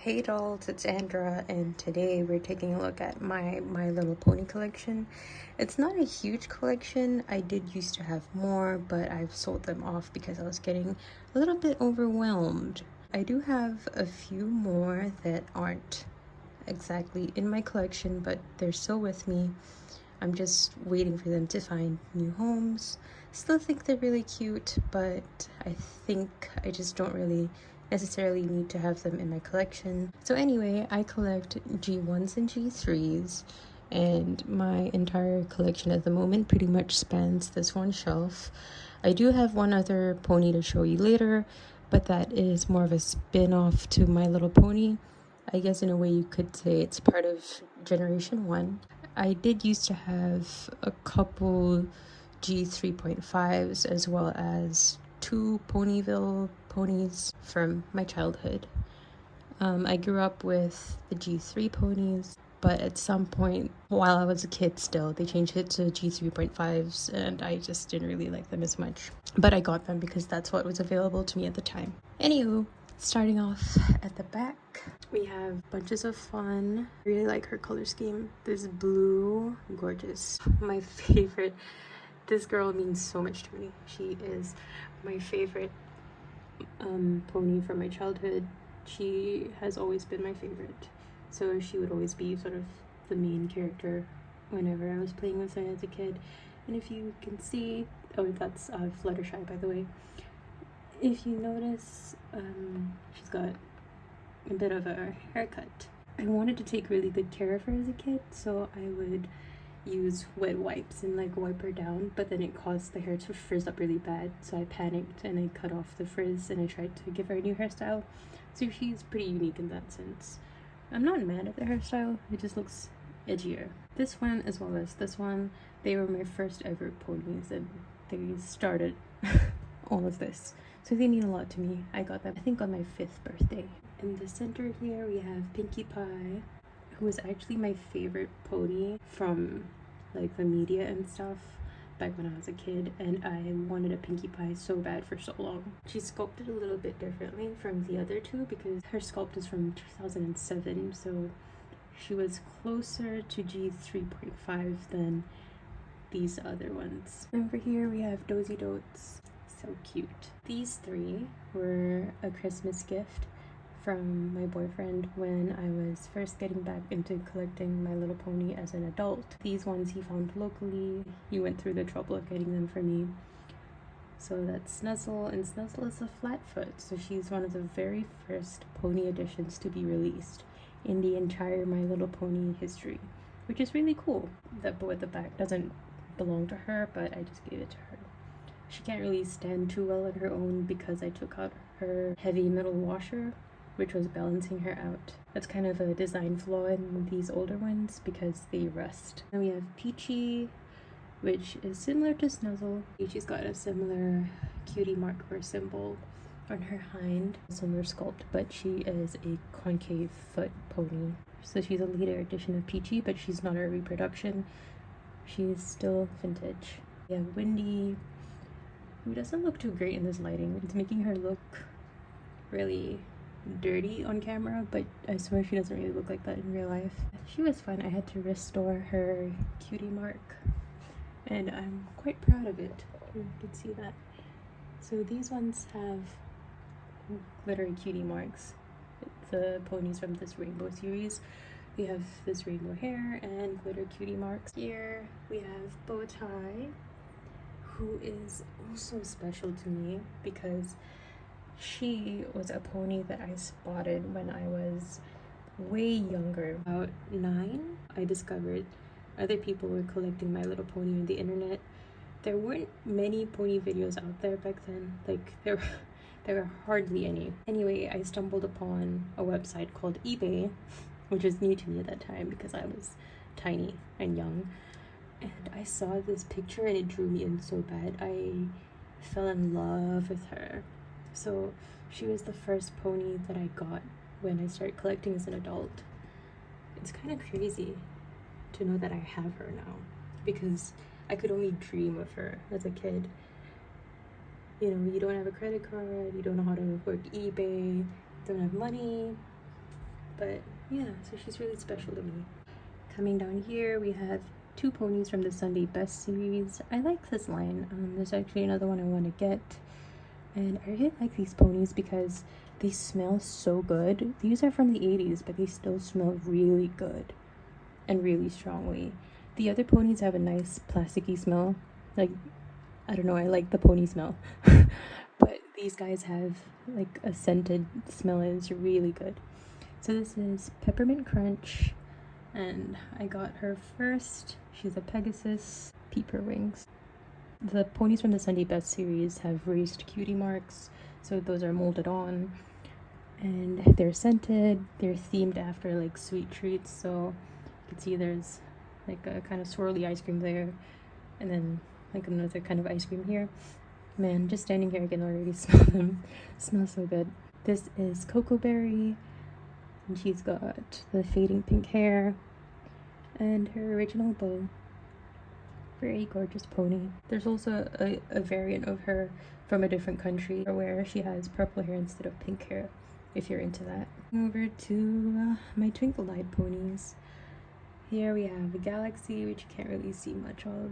Hey dolls, it's Andra, and today we're taking a look at my My Little Pony collection. It's not a huge collection. I did used to have more, but I've sold them off because I was getting a little bit overwhelmed. I do have a few more that aren't exactly in my collection, but they're still with me. I'm just waiting for them to find new homes. Still think they're really cute, but I think I just don't really necessarily need to have them in my collection. So anyway, I collect G1s and G3s, and my entire collection at the moment pretty much spans this one shelf. I do have one other pony to show you later, but that is more of a spin-off to My Little Pony. I guess in a way you could say it's part of Generation 1. I did used to have a couple G3.5s as well as two Ponyville ponies from my childhood. I grew up with the G3 ponies, but at some point while I was a kid still, they changed it to G3.5s and I just didn't really like them as much. But I got them because that's what was available to me at the time. Anywho, starting off at the back, we have bunches of fun. I really like her color scheme. This blue, gorgeous. My favorite. This girl means so much to me. She is my favorite pony from my childhood. She has always been my favorite. So she would always be sort of the main character whenever I was playing with her as a kid. And if you can see, oh, that's Fluttershy, by the way. If you notice, she's got a bit of a haircut. I wanted to take really good care of her as a kid, so I would use wet wipes and like wipe her down, but then it caused the hair to frizz up really bad, so I panicked and I cut off the frizz and I tried to give her a new hairstyle. So she's pretty unique in that sense. I'm not mad at the hairstyle, it just looks edgier. This one as well as this one, they were my first ever ponies and they started all of this. So they mean a lot to me. I got them, I think, on my 5th birthday. In the center here, we have Pinkie Pie, who was actually my favorite pony from like the media and stuff back when I was a kid, and I wanted a Pinkie Pie so bad for so long. She's sculpted a little bit differently from the other two because her sculpt is from 2007, so she was closer to G3.5 than these other ones. Over here we have Dozy Dotes. So cute. These three were a Christmas gift from my boyfriend when I was first getting back into collecting My Little Pony as an adult. These ones he found locally. He went through the trouble of getting them for me. So that's Snuzzle, and Snuzzle is a flatfoot, so she's one of the very first pony editions to be released in the entire My Little Pony history, which is really cool. That bow at the back doesn't belong to her, but I just gave it to her. She can't really stand too well on her own because I took out her heavy metal washer, which was balancing her out. That's kind of a design flaw in these older ones because they rust. Then we have Peachy, which is similar to Snuzzle. Peachy's got a similar cutie mark or symbol on her hind, similar sculpt, but she is a concave foot pony. So she's a later edition of Peachy, but she's not a reproduction. She's still vintage. We have Windy, who doesn't look too great in this lighting. It's making her look really dirty on camera, but I swear she doesn't really look like that in real life. She was fun. I had to restore her cutie mark, and I'm quite proud of it. You can see that. So these ones have glittery cutie marks. The ponies from this rainbow series. We have this rainbow hair and glitter cutie marks. Here we have Bowtie, who is also special to me because she was a pony that I spotted when I was way younger. About 9, I discovered other people were collecting My Little Pony on the internet. There weren't many pony videos out there back then. Like, there were hardly any. Anyway, I stumbled upon a website called eBay, which was new to me at that time because I was tiny and young. And I saw this picture and it drew me in so bad. I fell in love with her. So she was the first pony that I got when I started collecting as an adult. It's kind of crazy to know that I have her now because I could only dream of her as a kid. You know, you don't have a credit card, you don't know how to work eBay, don't have money, but yeah, so she's really special to me. Coming down here, we have two ponies from the Sunday Best series. I like this line. There's actually another one I want to get, and I really like these ponies because they smell so good. These are from the 80s, but they still smell really good and really strongly. The other ponies have a nice plasticky smell. Like, I don't know, I like the pony smell. But these guys have like a scented smell. It's really good. So this is Peppermint Crunch, and I got her first. She's a Pegasus. Peep her wings. The ponies from the Sunday Best series have raised cutie marks, so those are molded on, and they're scented. They're themed after like sweet treats, so you can see there's like a kind of swirly ice cream there, and then like another kind of ice cream here. Man, just standing here I can already smell them. Smells so good. This is Cocoa Berry, and she's got the fading pink hair and her original bow. Very gorgeous pony. There's also a variant of her from a different country where she has purple hair instead of pink hair, if you're into that. Over to my Twinkle Light ponies. Here we have a Galaxy, which you can't really see much of.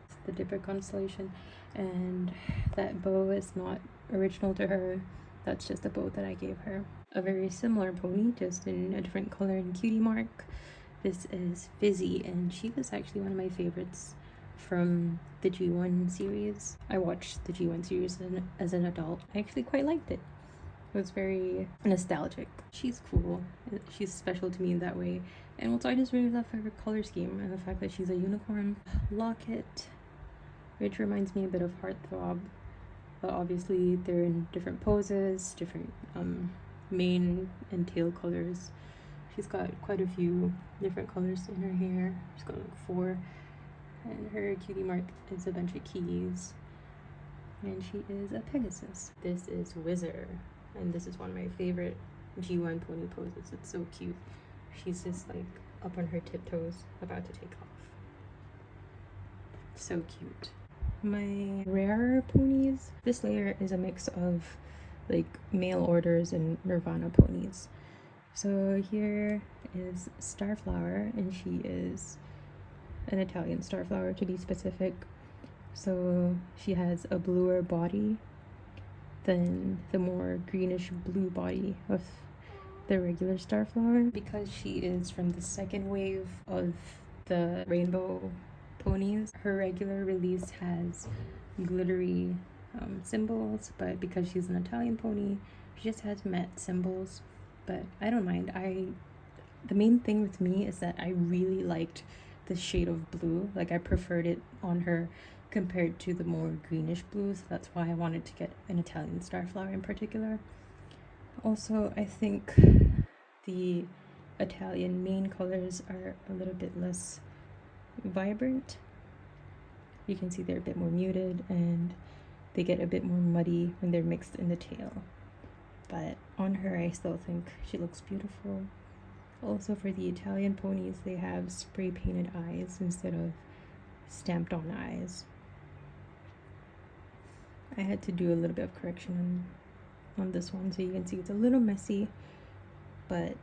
It's the Dipper constellation, and that bow is not original to her. That's just a bow that I gave her. A very similar pony, just in a different color and cutie mark. This is Fizzy, and she was actually one of my favorites from the G1 series. I watched the G1 series as an adult. I actually quite liked it. It was very nostalgic. She's cool. She's special to me in that way. And also I just really love her color scheme and the fact that she's a unicorn. Locket, which reminds me a bit of Heartthrob, but obviously they're in different poses, different mane and tail colors. She's got quite a few different colors in her hair. She's got like 4. And her cutie mark is a bunch of keys. And she is a Pegasus. This is Whizzer. And this is one of my favorite G1 pony poses. It's so cute. She's just like up on her tiptoes, about to take off. So cute. My rarer ponies. This layer is a mix of like mail orders and Nirvana ponies. So here is Starflower, and she is an Italian Starflower to be specific. So she has a bluer body than the more greenish blue body of the regular Starflower. Because she is from the second wave of the rainbow ponies, her regular release has glittery symbols, but because she's an Italian pony, she just has matte symbols. But I don't mind. The main thing with me is that I really liked the shade of blue. Like, I preferred it on her compared to the more greenish blues. That's why I wanted to get an Italian Starflower in particular. Also, I think the Italian main colors are a little bit less vibrant. You can see they're a bit more muted, and they get a bit more muddy when they're mixed in the tail. But on her, I still think she looks beautiful. Also, for the Italian ponies, they have spray painted eyes instead of stamped on eyes. I had to do a little bit of correction on this one, so you can see it's a little messy, but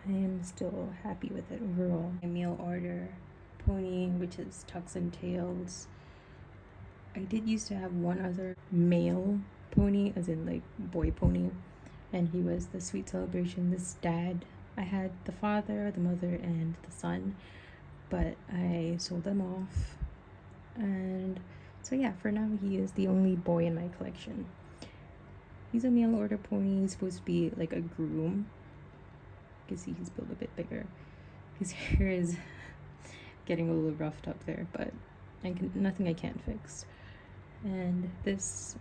I am still happy with it overall. My mail order pony, which is Tucks and Tails. I did used to have one other male pony, as in like boy pony, and he was the Sweet Celebration, this dad. I had the father, the mother, and the son, but I sold them off. And so yeah, for now he is the only boy in my collection. He's a mail order pony. He's supposed to be like a groom. You can see he's built a bit bigger. His hair is getting a little roughed up there, but nothing I can't fix. And this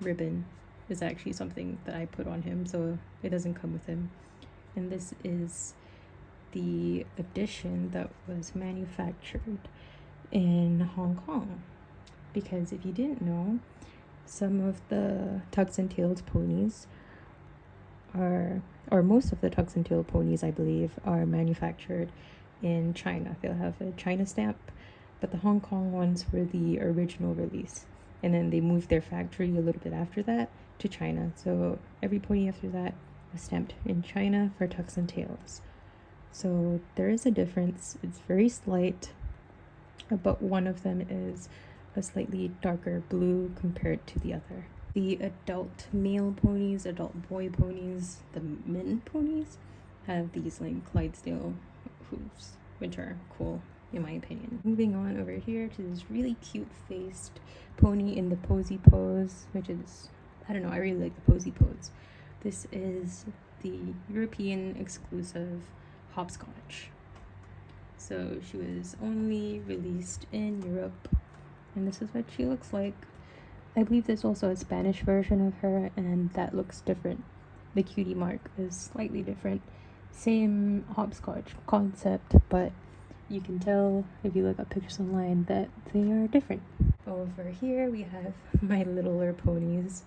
ribbon is actually something that I put on him, so it doesn't come with him. And this is the edition that was manufactured in Hong Kong. Because if you didn't know, some of the Tucks and Tails ponies or most of the Tucks and Tails ponies, I believe, are manufactured in China. They'll have a China stamp, but the Hong Kong ones were the original release. And then they moved their factory a little bit after that to China. So every pony after that was stamped in China for tucks and tails. So there is a difference. It's very slight, but one of them is a slightly darker blue compared to the other. The adult male ponies, adult boy ponies, the men ponies have these like Clydesdale hooves, which are cool in my opinion. Moving on over here to this really cute faced pony in the posy pose, which is, I don't know, I really like the posy pose. This is the European exclusive hopscotch. So she was only released in Europe, and this is what she looks like. I believe there's also a Spanish version of her, and that looks different. The cutie mark is slightly different. Same hopscotch concept, but you can tell if you look up pictures online that they are different. Over here we have my littler ponies,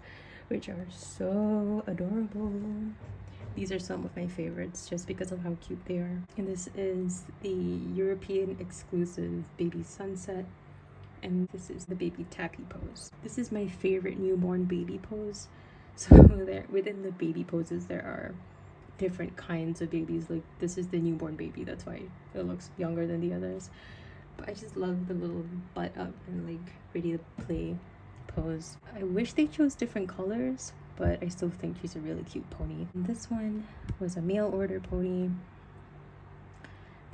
which are so adorable. These are some of my favorites just because of how cute they are. And this is the European exclusive Baby Sunset, and this is the baby tappy pose. This is my favorite newborn baby pose. So there, within the baby poses, there are different kinds of babies. Like this is the newborn baby, that's why it looks younger than the others. But I just love the little butt up and like ready to play pose. I wish they chose different colors, but I still think she's a really cute pony. And this one was a mail order pony.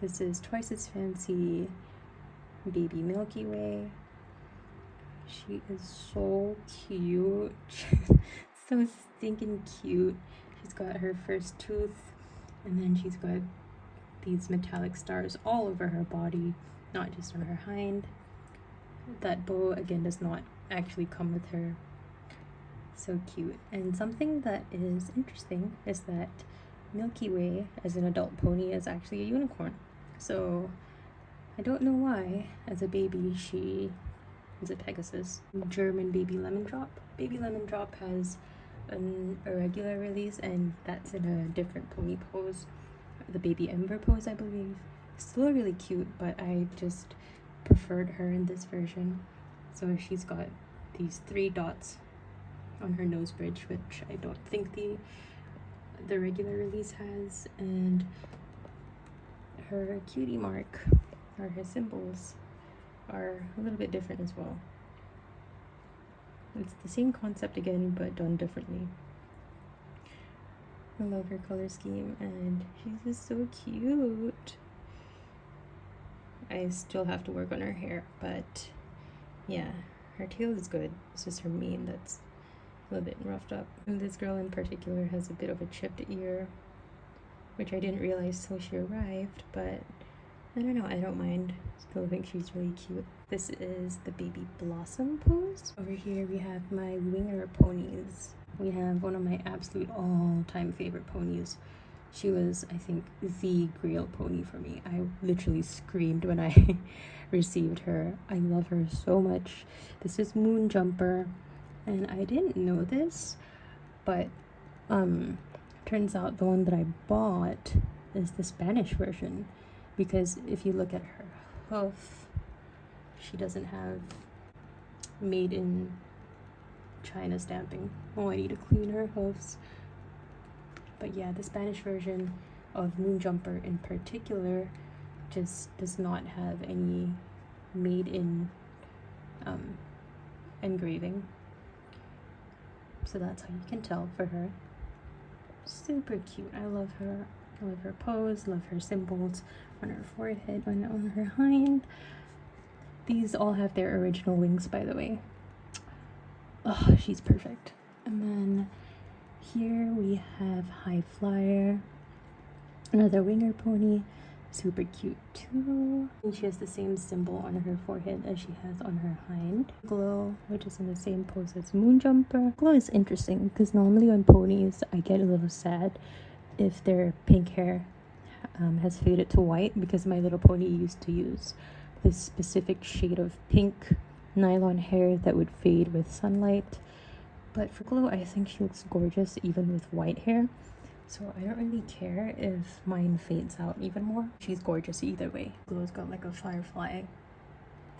This is twice as fancy baby Milky Way. She is so cute. So stinking cute. She's got her first tooth, and then she's got these metallic stars all over her body, not just on her hind. That bow again does not actually come with her. So cute. And something that is interesting is that Milky Way as an adult pony is actually a unicorn. So I don't know why as a baby she is a Pegasus. German baby Lemon Drop. Baby Lemon Drop has a regular release, and that's in a different pony pose, the baby Ember pose, I believe. Still really cute, but I just preferred her in this version. So she's got these 3 dots on her nose bridge, which I don't think the regular release has, and her cutie mark, or her symbols, are a little bit different as well. It's the same concept again, but done differently. I love her color scheme, and she's just so cute. I still have to work on her hair, but yeah, her tail is good. It's just her mane that's a little bit roughed up. And this girl in particular has a bit of a chipped ear, which I didn't realize till she arrived, but I don't know, I don't mind. Still think she's really cute. This is the baby Blossom pose. Over here we have my winger ponies. We have one of my absolute all-time favorite ponies. She was, I think, the grail pony for me. I literally screamed when I received her. I love her so much. This is Moon Jumper, and I didn't know this, but turns out the one that I bought is the Spanish version, because if you look at her hoof, she doesn't have made in China stamping. Oh, I need to clean her hoofs. But yeah, the Spanish version of Moon Jumper in particular just does not have any made in engraving. So that's how you can tell for her. Super cute. I love her. I love her pose, love her symbols on her forehead, on her hind. These all have their original wings, by the way. Oh, she's perfect. And then here we have High Flyer, another winger pony, super cute too. And she has the same symbol on her forehead as she has on her hind. Glow, which is in the same pose as Moon Jumper. Glow is interesting because normally on ponies I get a little sad if their pink hair has faded to white, because my little pony used to use this specific shade of pink nylon hair that would fade with sunlight. But for Glow, I think she looks gorgeous even with white hair, so I don't really care if mine fades out even more. She's gorgeous either way. Glow's got like a firefly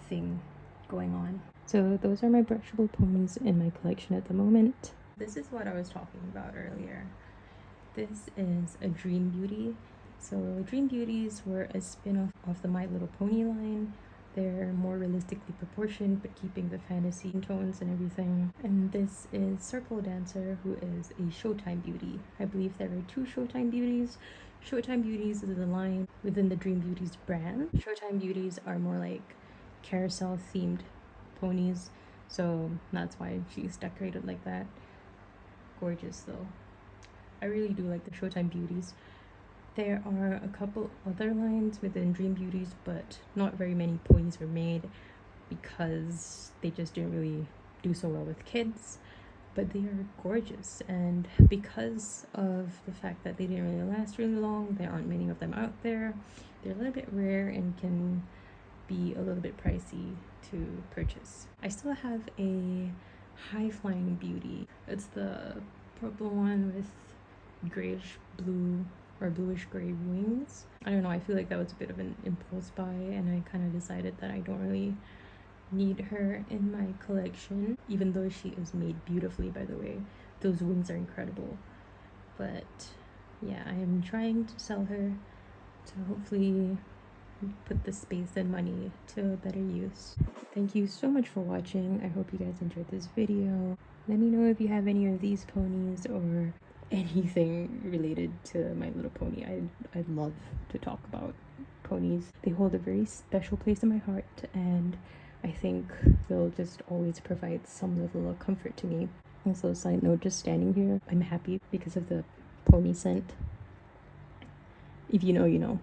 thing going on. So those are my brushable ponies in my collection at the moment. This is what I was talking about earlier. This is a Dream Beauty. So Dream Beauties were a spin-off of the My Little Pony line. They're more realistically proportioned, but keeping the fantasy tones and everything. And this is Circle Dancer, who is a Showtime beauty. I believe there are 2 Showtime beauties. Showtime Beauties is a line within the Dream Beauties brand. Showtime Beauties are more like carousel themed ponies, so that's why she's decorated like that. Gorgeous though. I really do like the Showtime Beauties. There are a couple other lines within Dream Beauties, but not very many ponies were made because they just didn't really do so well with kids. But they are gorgeous, and because of the fact that they didn't really last really long, there aren't many of them out there. They're a little bit rare and can be a little bit pricey to purchase. I still have a High Flying Beauty. It's the purple one with grayish blue or bluish gray wings. I don't know, I feel like that was a bit of an impulse buy, and I kind of decided that I don't really need her in my collection, even though she is made beautifully, by the way. Those wings are incredible. But yeah, I am trying to sell her to hopefully put the space and money to better use. Thank you so much for watching. I hope you guys enjoyed this video. Let me know if you have any of these ponies or anything related to My Little Pony. I'd love to talk about ponies. They hold a very special place in my heart, and I think they'll just always provide some level of comfort to me. Also, side note, just standing here, I'm happy because of the pony scent. If you know, you know.